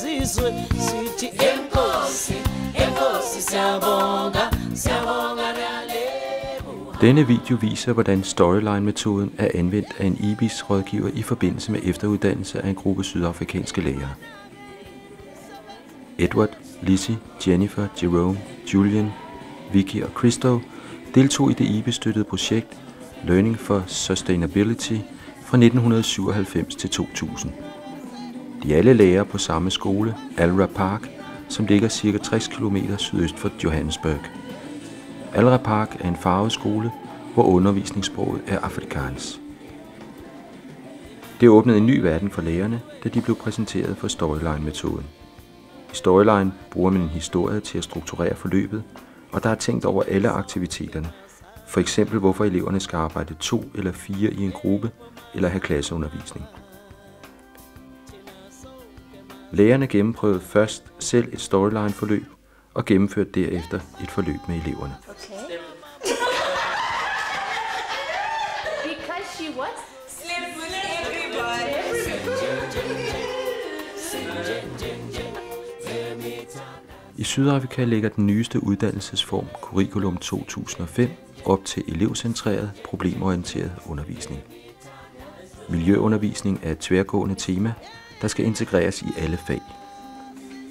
bezizwe sithi enkosi enkosi siyabonga siyabonga nalebu. Denne video viser, hvordan storyline-metoden er anvendt af en IBIS-rådgiver i forbindelse med efteruddannelse af en gruppe sydafrikanske lærere. Edward, Lizzie, Jennifer, Jerome, Julian, Vicky og Christo deltog i det IBIS-støttede projekt Learning for Sustainability fra 1997 til 2000. De er alle lærere på samme skole, Alra Park, som ligger ca. 60 km sydøst for Johannesburg. Alra Park er en farveskole, hvor undervisningssproget er afrikaans. Det åbnede en ny verden for lærerne, da de blev præsenteret for storyline-metoden. I storyline bruger man en historie til at strukturere forløbet, og der er tænkt over alle aktiviteterne. For eksempel hvorfor eleverne skal arbejde 2 eller 4 i en gruppe, eller have klasseundervisning. Lærerne gennemprøvede først selv et storyline-forløb, og gennemførte derefter et forløb med eleverne. Okay. Because she what? Slept with everybody. I Sydafrika lægger den nyeste uddannelsesform, Curriculum 2005, op til elevcentreret, problemorienteret undervisning. Miljøundervisning er et tværgående tema, der skal integreres i alle fag.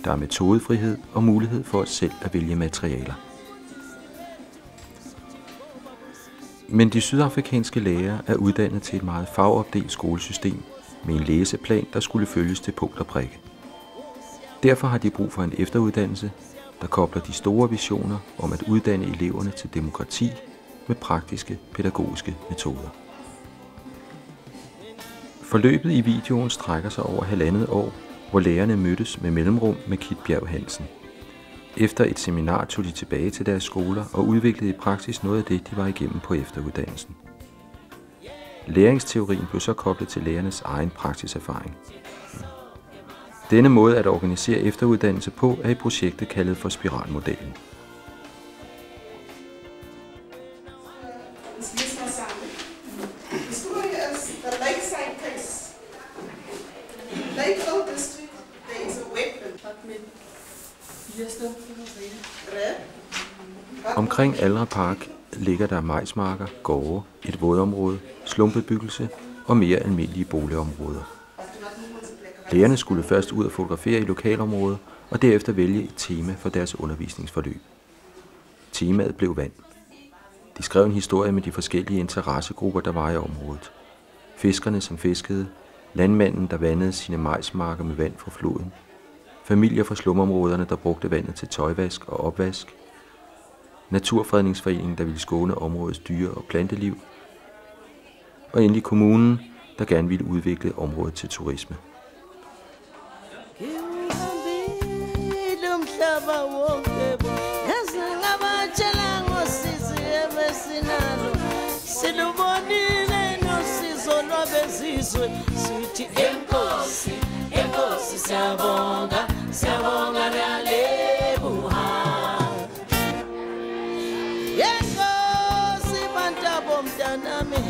Der er metodefrihed og mulighed for selv at vælge materialer. Men de sydafrikanske lærere er uddannet til et meget fagopdelt skolesystem med en læseplan, der skulle følges til punkt og prikke. Derfor har de brug for en efteruddannelse, der kobler de store visioner om at uddanne eleverne til demokrati med praktiske pædagogiske metoder. Forløbet i videoen strækker sig over 1,5 år, hvor lærerne mødtes med mellemrum med Kit Bjerg Hansen. Efter et seminar tog de tilbage til deres skoler og udviklede i praksis noget af det, de var igennem på efteruddannelsen. Læringsteorien blev så koblet til lærernes egen praksiserfaring. Denne måde at organisere efteruddannelse på er i projektet kaldet for spiralmodellen. Omkring Alra Park ligger der majsmarker, gårde, et vådområde, slumbebyggelse og mere almindelige boligområder. Lærerne skulle først ud og fotografere i lokalområdet og derefter vælge et tema for deres undervisningsforløb. Temaet blev vand. De skrev en historie med de forskellige interessegrupper, der var i området. Fiskerne, som fiskede, landmanden, der vandede sine majsmarker med vand fra floden, familier fra slumområderne, der brugte vandet til tøjvask og opvask, Naturfredningsforeningen, der ville skåne områdets dyre- og planteliv, og endelig kommunen, der gerne ville udvikle området til turisme. Sithi enkosi enkosi siyabonga siyabonga nalebuha yenkosi bantabo mntanami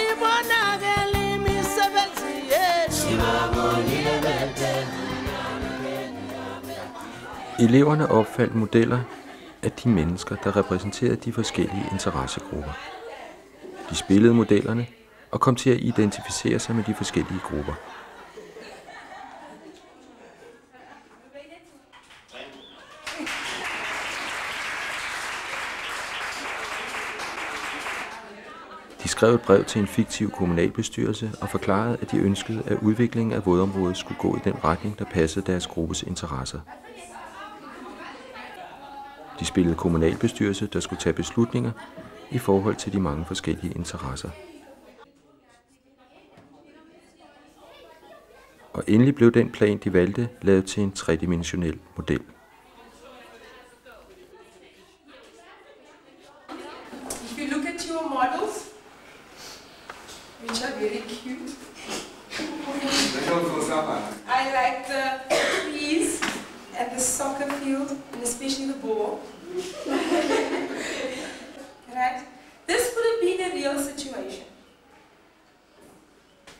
ibonakele imisebenzi yethu sibabonile bethe. Eleverne opfandt modeller af de mennesker, der repræsenterede de forskellige interessegrupper. De spillede modellerne og kom til at identificere sig med de forskellige grupper. De skrev et brev til en fiktiv kommunalbestyrelse og forklarede, at de ønskede, at udviklingen af vådområdet skulle gå i den retning, der passede deres gruppes interesser. De spillede kommunalbestyrelse, der skulle tage beslutninger i forhold til de mange forskellige interesser. Og endelig blev den plan, de valgte, lavet til en tredimensionel model. If you look at your models, which are very cute, I like the trees and the soccer field, and especially the ball. Right? This could have been a real situation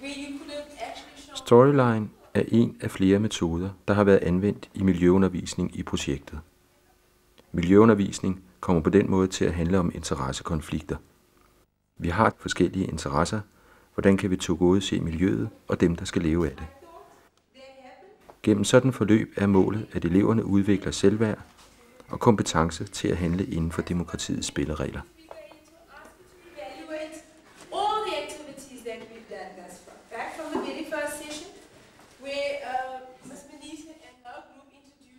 where you could have actually shown. Storyline er en af flere metoder, der har været anvendt i miljøundervisning i projektet. Miljøundervisning kommer på den måde til at handle om interessekonflikter. Vi har forskellige interesser. Hvordan kan vi tilgodese miljøet og dem, der skal leve af det? Gennem sådan forløb er målet, at eleverne udvikler selvværd og kompetence til at handle inden for demokratiets spilleregler.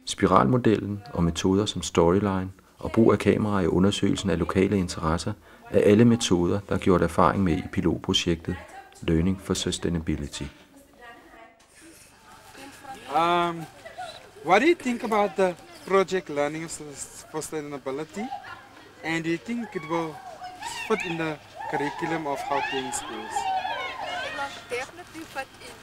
Spiralmodellen og metoder som storyline og brug af kameraer i undersøgelsen af lokale interesser er alle metoder, der har gjort erfaring med i pilotprojektet Learning for Sustainability. What do you think about the project Learning for Sustainability? And do you think it will fit in the curriculum of health in schools? It will definitely fit in.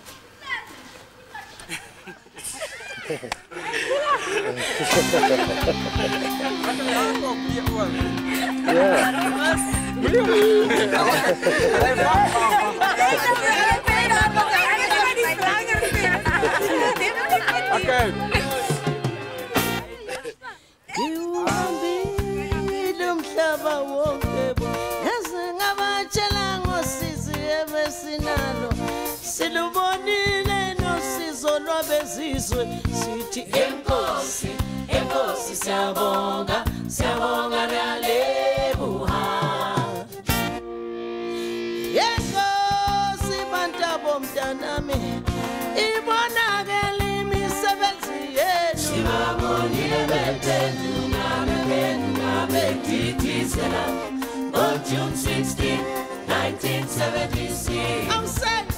Okay. Ngiwuhambile umhlaba wonke yaze ngabatshela ngosizi ebesinalo silubonile nosizo lwabezizwe sithi enkosi enkosi siyabonga siyabonga nalebuha yenkosi bantabo mntanami ibonakele imisebenzi yethu sibabonile bethu on June 16, 1976. I'm saying